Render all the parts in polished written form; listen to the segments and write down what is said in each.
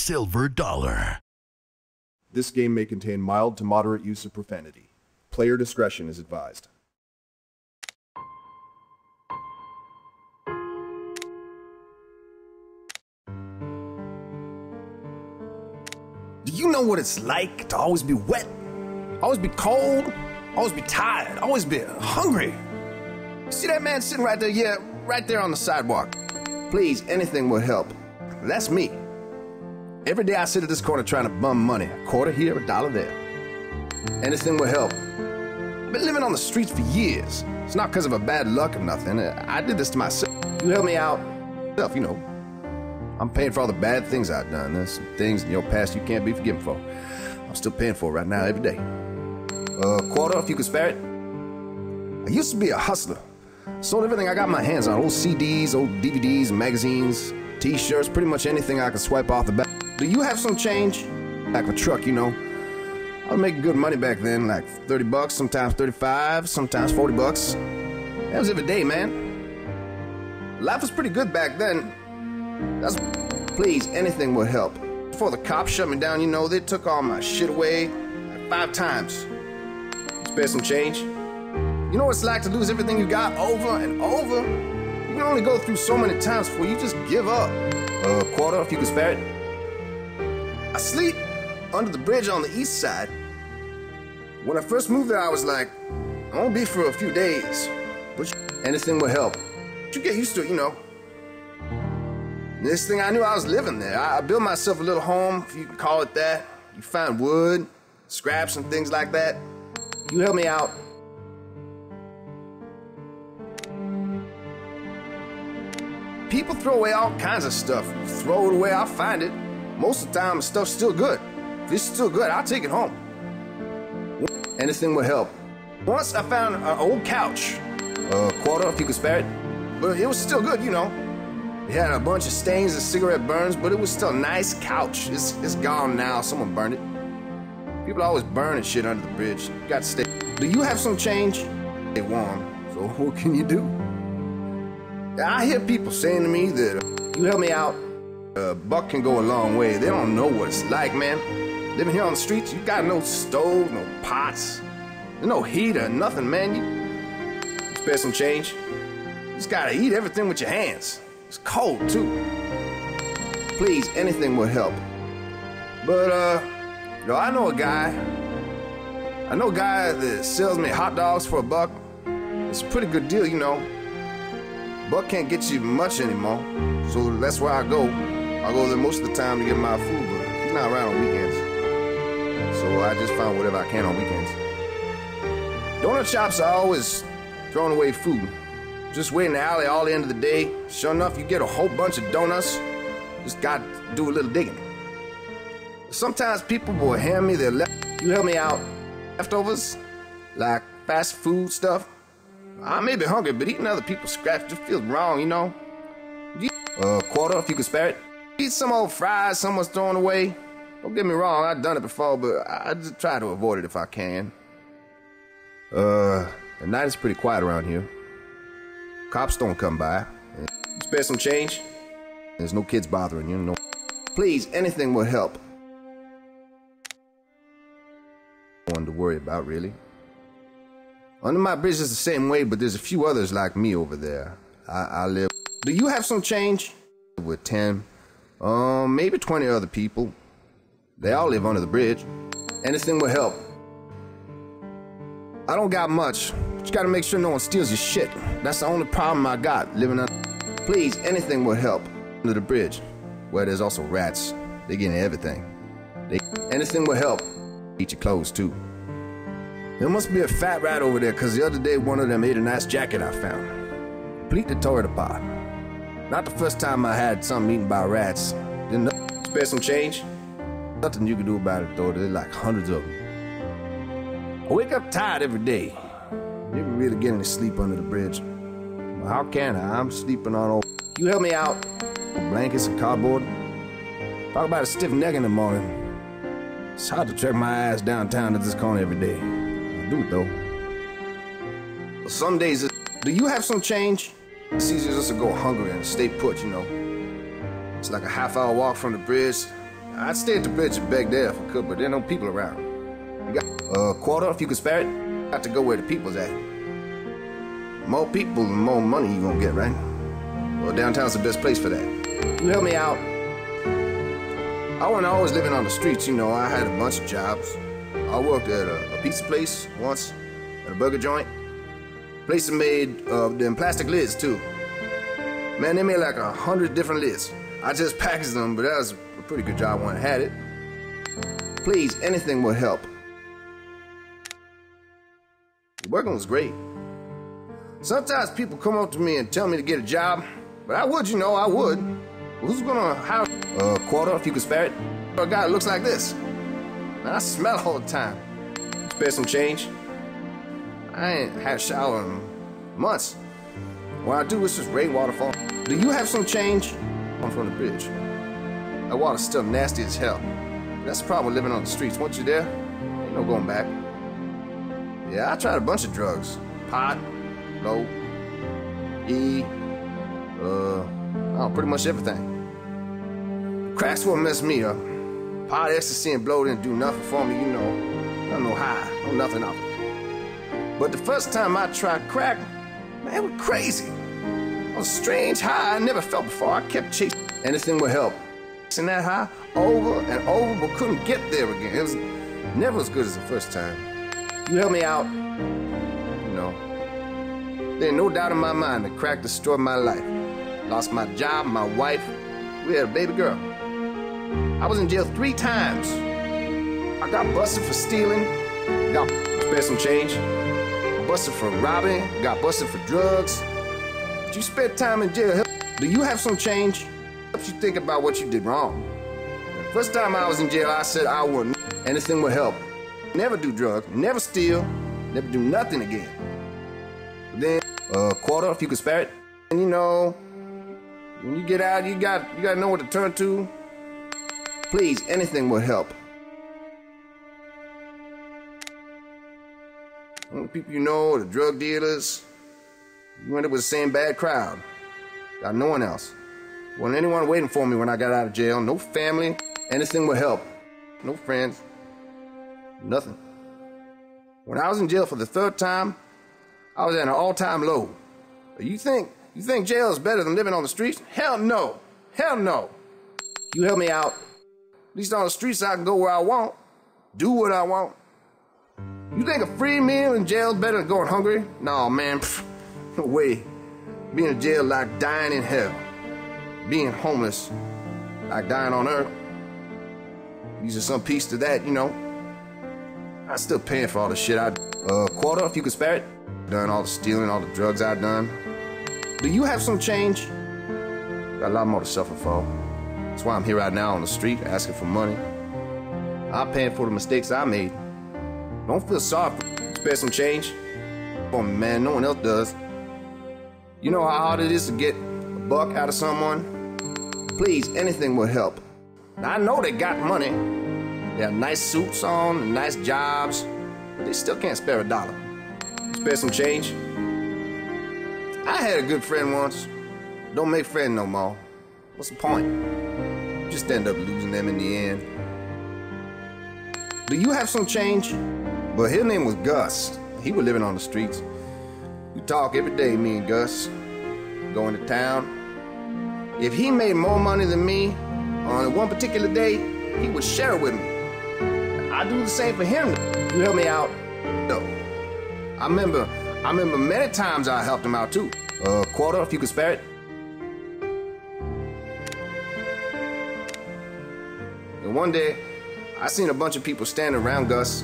silver dollar. This game may contain mild to moderate use of profanity. Player discretion is advised. Do you know what it's like to always be wet, always be cold, always be tired, always be hungry? See that man sitting right there? Yeah, right there on the sidewalk. Please, anything will help. That's me. Every day I sit at this corner trying to bum money. A quarter here, a dollar there. Anything will help. Been living on the streets for years. It's not because of a bad luck or nothing. I did this to myself. You help me out. You know. I'm paying for all the bad things I've done. There's some things in your past you can't be forgiven for. I'm still paying for it right now, every day. A quarter if you could spare it. I used to be a hustler. Sold everything I got my hands on. Old CDs, old DVDs, magazines, T-shirts, pretty much anything I could swipe off the back. Do you have some change? Like a truck, you know. I was making good money back then, like 30 bucks, sometimes 35, sometimes 40 bucks. That was every day, man. Life was pretty good back then. Please, anything will help. Before the cops shut me down, you know, they took all my shit away like 5 times. Spare some change. You know what it's like to lose everything you got over and over? You can only go through so many times before you just give up. A quarter if you can spare it. I sleep under the bridge on the east side. When I first moved there, I was like, I won't be for a few days, but anything will help. You get used to it, you know. Next thing I knew, I was living there. I built myself a little home, if you can call it that. You find wood, scraps, and things like that. You help me out. People throw away all kinds of stuff. You throw it away, I'll find it. Most of the time, the stuff's still good. If it's still good, I'll take it home. Anything will help. Once I found an old couch. A quarter if you could spare it. But it was still good, you know. It had a bunch of stains and cigarette burns, but it was still a nice couch. It's gone now. Someone burned it. People always burning shit under the bridge. You got to stay. Do you have some change? Stay warm. So what can you do? I hear people saying to me that you help me out. A buck can go a long way. They don't know what it's like, man. Living here on the streets, you got no stove, no pots. There's no heater, nothing, man. You spare some change. You just gotta eat everything with your hands. It's cold, too. Please, anything will help. But, you know, I know a guy that sells me hot dogs for $1. It's a pretty good deal, you know. Buck can't get you much anymore, so that's where I go. I go there most of the time to get my food, but he's not around on weekends. So I just find whatever I can on weekends. Donut shops are always throwing away food. Just wait in the alley all the end of the day. Sure enough, you get a whole bunch of donuts. Just got to do a little digging. Sometimes people will hand me their you help me out. Leftovers, like fast food stuff. I may be hungry, but eating other people's scraps just feels wrong, you know? A quarter if you could spare it. Eat some old fries someone's throwing away. Don't get me wrong, I've done it before, but I just try to avoid it if I can. At night it's pretty quiet around here. Cops don't come by. You spare some change. There's no kids bothering you, no. Please, anything will help. No one to worry about, really. Under my bridge is the same way, but there's a few others like me over there. I live. Do you have some change? With 10, maybe 20 other people. They all live under the bridge. Anything will help. I don't got much, but you gotta make sure no one steals your shit. That's the only problem I got, living under. Please, anything will help. Under the bridge, where there's also rats. They get into everything. Anything will help. Eat your clothes, too. There must be a fat rat over there, because the other day one of them ate a nice jacket I found. Completely tore it apart. Not the first time I had something eaten by rats. Didn't spare some change? Nothing you can do about it, though. There's like hundreds of them. I wake up tired every day. Never really get any sleep under the bridge. Well, how can I? I'm sleeping on old. You help me out. Blankets and cardboard. Talk about a stiff neck in the morning. It's hard to track my ass downtown to this corner every day. I do it, though. Well, some days, do you have some change? It's easier just to go hungry and stay put, you know. It's like a half-hour walk from the bridge. I'd stay at the bridge and beg there if I could, but there are no people around. You got a quarter if you could spare it? Got to go where the people's at. More people, the more money you gonna get, right? Well, downtown's the best place for that. You help me out. I wasn't always living on the streets, you know. I had a bunch of jobs. I worked at a pizza place once, at a burger joint. Place that made them plastic lids, too. Man, they made like 100 different lids. I just packaged them, but that was a pretty good job when I had it. Please, anything will help. The working was great. Sometimes people come up to me and tell me to get a job, but I would, you know, I would. Who's gonna hire a quarter if you could spare it? A guy that looks like this. Man, I smell all the time. Spare some change? I ain't had a shower in months. When I do, it's just rainwater falling. Do you have some change? I'm from the bridge. That water's still nasty as hell. That's the problem with living on the streets. Once you're there, ain't no going back. Yeah, I tried a bunch of drugs. Pot, dope, pretty much everything. Crack's what messed me up. Pot, ecstasy, and blow didn't do nothing for me, you know. No high, no nothing of it. But the first time I tried crack, man, it was crazy. It was a strange high I never felt before. I kept chasing. Anything would help. Chasing that high over and over, but couldn't get there again. It was never as good as the first time. You help me out. You know, there ain't no doubt in my mind that crack destroyed my life. Lost my job, my wife. We had a baby girl. I was in jail 3 times. I got busted for stealing. Got spent some change. Busted for robbing. Got busted for drugs. But you spent time in jail. Do you have some change? Helps you think about what you did wrong. The first time I was in jail, I said I wouldn't. Anything would help. Never do drugs. Never steal. Never do nothing again. But then a quarter if you could spare it. And you know, when you get out, you gotta know what to turn to. Please, anything will help. The people you know, the drug dealers, you end up with the same bad crowd. Got no one else. Wasn't anyone waiting for me when I got out of jail. No family. Anything will help. No friends. Nothing. When I was in jail for the 3rd time, I was at an all-time low. You think jail is better than living on the streets? Hell no. Hell no. You help me out. At least on the streets I can go where I want. Do what I want. You think a free meal in jail is better than going hungry? No, man. No way. Being in jail like dying in hell. Being homeless like dying on earth. These are some piece to that, you know. I'm still paying for all the shit I do. A quarter if you could spare it. Done all the stealing, all the drugs I've done. Do you have some change? Got a lot more to suffer for. That's why I'm here right now on the street asking for money. I'm paying for the mistakes I made. Don't feel sorry for me. Spare some change? Oh man, no one else does. You know how hard it is to get a buck out of someone? Please, anything will help. Now, I know they got money. They have nice suits on and nice jobs, but they still can't spare $1. Spare some change? I had a good friend once. Don't make friends no more. What's the point? You just end up losing them in the end. Do you have some change? Well, his name was Gus. He was living on the streets. We talk every day, me and Gus. Going to town. If he made more money than me on one particular day, he would share it with me. I do the same for him. You help me out? No. I remember many times I helped him out too. A quarter if you could spare it. And one day, I seen a bunch of people standing around Gus.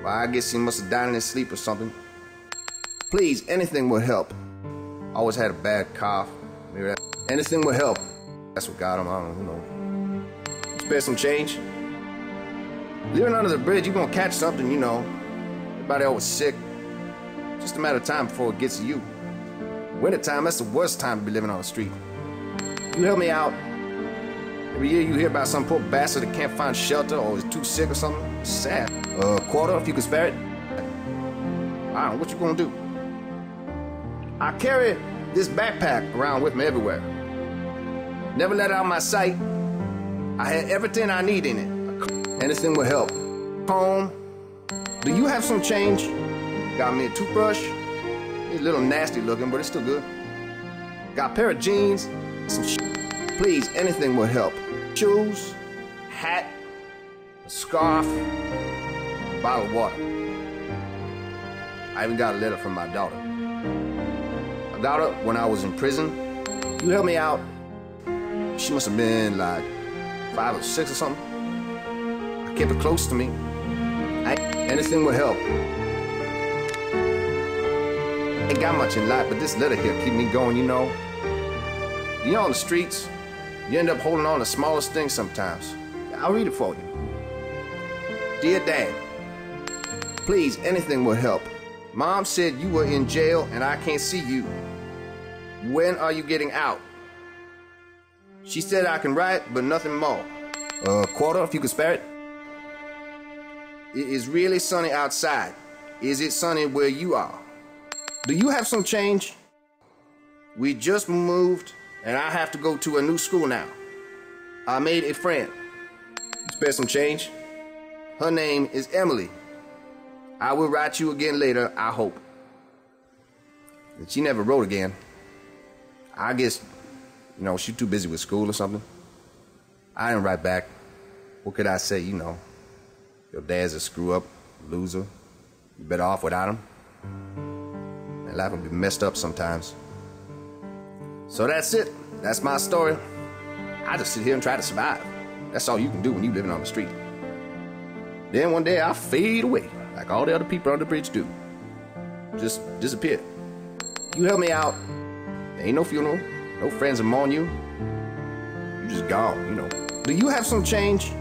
Well, I guess he must have died in his sleep or something. Please, anything will help. Always had a bad cough. Maybe that. Anything will help. That's what got him. I don't know. Spare some change. Living under the bridge, you're gonna catch something, you know. Everybody always sick. Just a matter of time before it gets to you. Wintertime, that's the worst time to be living on the street. You help me out. Every year you hear about some poor bastard that can't find shelter or is too sick or something. It's sad. A quarter if you could spare it. I don't know what you gonna do. I carry this backpack around with me everywhere. Never let it out of my sight. I had everything I need in it. Anything will help. Comb. Do you have some change? Got me a toothbrush. It's a little nasty looking, but it's still good. Got a pair of jeans. Some Please, anything will help. Shoes, hat, a scarf, a bottle of water. I even got a letter from my daughter. I got her when I was in prison. You helped me out. She must have been like 5 or 6 or something. I kept her close to me. Anything will help. Ain't got much in life, but this letter here keep me going, you know. You're on the streets, you end up holding on to the smallest things sometimes. I'll read it for you. Dear Dad, please, anything will help. Mom said you were in jail and I can't see you. When are you getting out? She said I can write, but nothing more. A quarter, if you could spare it. It is really sunny outside. Is it sunny where you are? Do you have some change? We just moved and I have to go to a new school now. I made a friend. Spare some change? Her name is Emily. I will write you again later, I hope. And she never wrote again. I guess, you know, she's too busy with school or something. I didn't write back. What could I say, you know? Your dad's a screw-up, loser. You're better off without him. And life will be messed up sometimes. So that's it. That's my story. I just sit here and try to survive. That's all you can do when you're living on the street. Then one day I'll fade away, like all the other people on the bridge do. Just disappear. You help me out. There ain't no funeral, no friends to mourn you. You just gone, you know. Do you have some change?